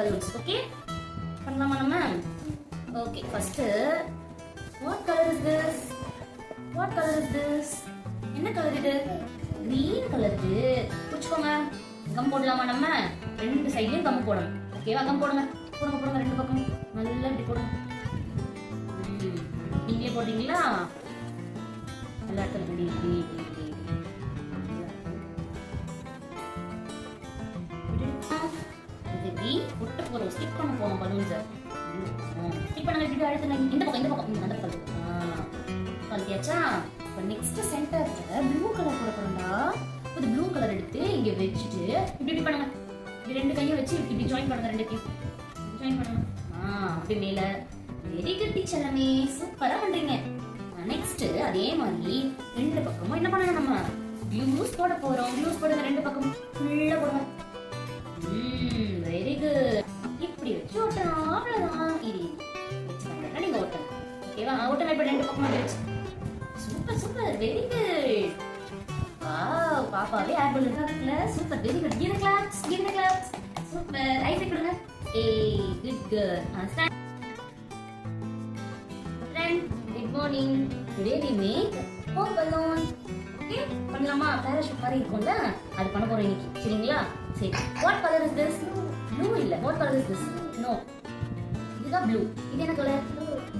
balloons. Okay? பண்ணலாமா நம்ம? Okay, first what color is this? What color is this? என்ன colour இது? green color இது. புடிச்சுக்கோங்க. கம் போடலாமா நம்ம? ரெண்டு சைடுலயும் கம் போடணும். ஓகேவா? கம் போடுங்க. போடுங்க ரெண்டு பக்கம். நல்லா இப்படி போடுங்க. நீங்களே போடுறீங்களா? நல்லா இருக்கு. ஒட்ட போறோம், ஸ்டிக் பண்ண போறோம் பலூன்ஸ். ஸ்டிக் பண்ண இப்படி அழுத்துங்க. இந்த பக்கம் அந்த பக்கம். பண்ணியாச்சா? இப்போ நெக்ஸ்ட் சென்டர்ல ப்ளூ கலர் போட போறோம்டா. இது ப்ளூ கலர் எடுத்து இங்க வெச்சிட்டு இப்படி பண்ணுங்க. இப்படி ரெண்டு கையும் வச்சு இப்படி ஜாயின் பண்ணுங்க. ரெண்டுத்தையும் ஜாயின் பண்ணுங்க. அப்படி மேல. வெரி குட் டீச்சரமே, சூப்பரா பண்றீங்க. நெக்ஸ்ட் அதே மாதிரி ரெண்டு பக்கமும் என்ன பண்ணணும் நம்ம? ப்ளூஸ் போட போறோம். ப்ளூஸ் போடுங்க ரெண்டு பக்கம் ஃபுல்லா போடுங்க. Very good. இப்படி வச்சு ஓட்டணும். அவ்வளவுதான். இது வச்சுக்கோங்க. நீங்க ஓட்டணும். ஓகேவா? ஓட்டணும். இப்ப ரெண்டு பக்கம் வச்சு. Super very good. வாவ், பாப்பாவே ஆப்பிள் இருக்காங்கல. Super very good. give the claps. Super. Ice கொடுங்க. ஏய், good girl. friend, good morning. Today we make pop balloon. Okay? பண்ணலாமா? parachute மாதிரி இருக்கும்ல, அது பண்ண போறோம் இன்னைக்கு. சரிங்களா? சரி. what color is this? blue இல்ல. what color is this? no. இதுதான் blue. இது என்ன colour?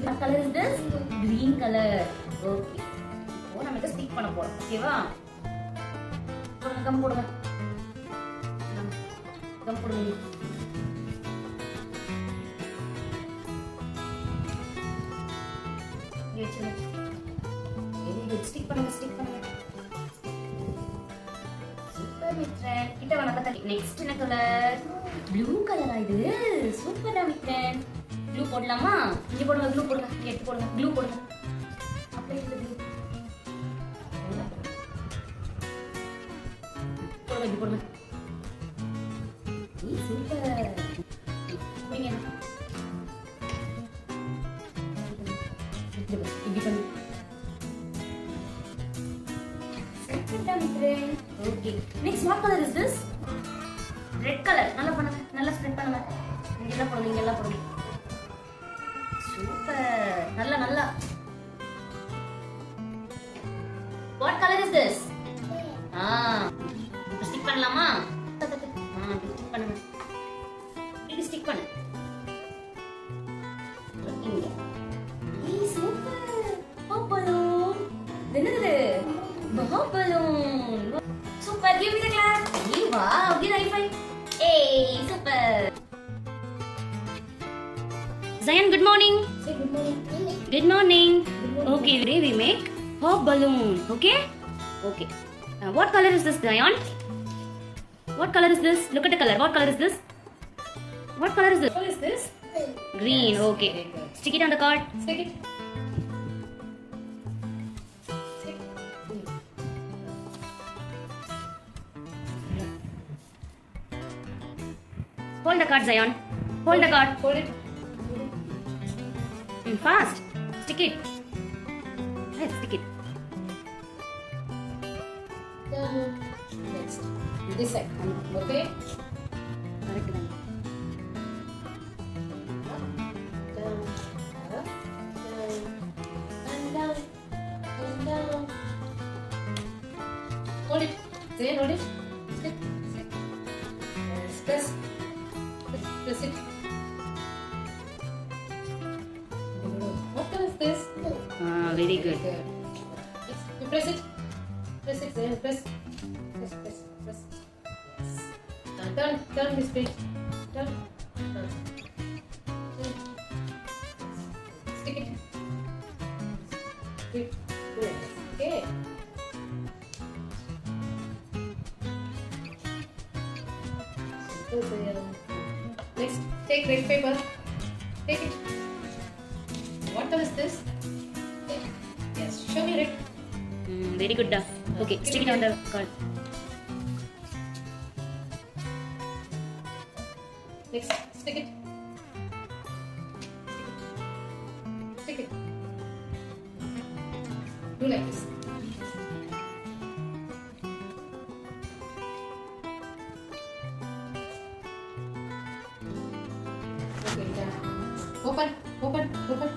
what color is this? green color. okay. இப்போ நம்ம இத ஸ்டிக் பண்ண போறோம். ஓகேவா? கம் போடுங்க. கம் போடுங்க. Very good. ஸ்டிக் பண்ணுங்க. சூப்பர் மித்ரன். கிட்ட வாங்க கத்தி. நெக்ஸ்ட் என்ன கலர்? ப்ளூ கலரா இது? சூப்பரா மித்ரன். ப்ளூ போடலாமா? இங்க போடுங்க. ப்ளூ போடுங்க. எடுத்து போடுங்க. ப்ளூ போடுங்க. அப்படியே ப்ளூ போடுங்க. இப்படி போடுங்க. சூப்பர். புடிங்க. இப்படி பண்ணு. Okay. Next, what color is this? Red color. நல்லா பண்ணுங்க. நல்லா ஸ்ப்ரெட் பண்ணுங்க. இங்க எல்லாம் போடுங்க. சூப்பர். நல்லா. What color is this? இப்போ ஸ்டிக் பண்ணலாமா? ஸ்டிக் பண்ணுங்க. இது ஸ்டிக் பண்ணு. இங்க. ஏய், சூப்பர். Pop balloon. என்னது? Pop balloon. Super, give me the clap. Hey, wow, give high five. Hey, super. Zayan, good morning. Say good morning. Good morning. Okay, today we make pop balloon. Okay? Okay. What color is this, Zayan? What color is this? Look at the color. What color is this? What color is this? What is this? Green. Okay. Stick it on the card. Stick it. Hold the card, Zayan. Hold the card. Hold it. Fast. Stick it. Yes, stick it. Next. This side. Okay? Correct. Down. Up. Down. And down. And down. Hold it. Say, hold it. Stick. Yes, press. Press it. What color is this? Very good. Yes. You press it. Press it. Then press. Press. Yes. Turn this page. Turn. Stick it. Good. Okay. Next, take red paper. Take it. What color is this? Yes, show me red. Very good, da. Okay, stick it on the card. Next, stick it. Stick it. Do like this. Okay, done. Open, open, open.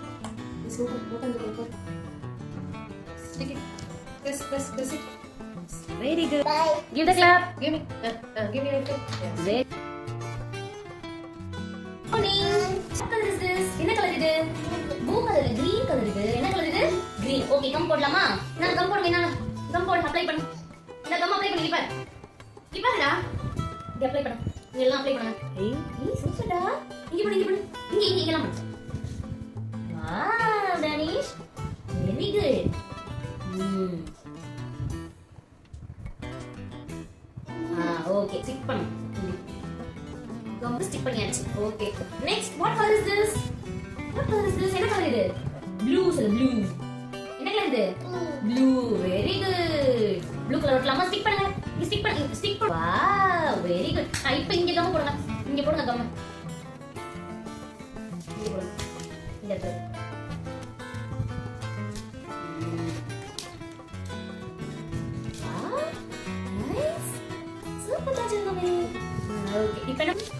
Just open the paper. Stick it. Press it. Very good. Give the clap. Give me. Give me a clip. Yes. Very morning. What color is this? என்ன colour இது? blue color, green color இது. என்ன colour இது? green. Okay, come போடலாமா? நான் come போடுங்க நான். Come போடு அப்ளை பண்ணு. இந்த கம் அப்ளை பண்ணி பாரு. இப்பாடா. இங்க அப்ளை பண்ணு. இங்க எல்லாம் அப்ளை பண்ணு. ஏய் சூப்பர்டா. இங்க பண்ணு. இங்க எல்லாம் பண்ணு. Wow, Danish. Very good. Okay, stick பண்ணு. கம் ஸ்டிக் பண்ணியாச்சு. Okay. Next, what color is this? What color is this? என்ன கலர் இது? Blue, blue. என்ன கலர் இது? Blue. Very good. Blue color ஒட்டலாமா? ஸ்டிக் பண்ணுங்க. இங்க ஸ்டிக் பண்ணு. Wow, very good. இப்போ இங்க கம் போடுங்க. இங்க போடுங்க கம். இங்க போடுங்க. இங்க இருக்கு. Wow. Nice. Super da ஜெல்லமே. Okay, இப்போ என்ன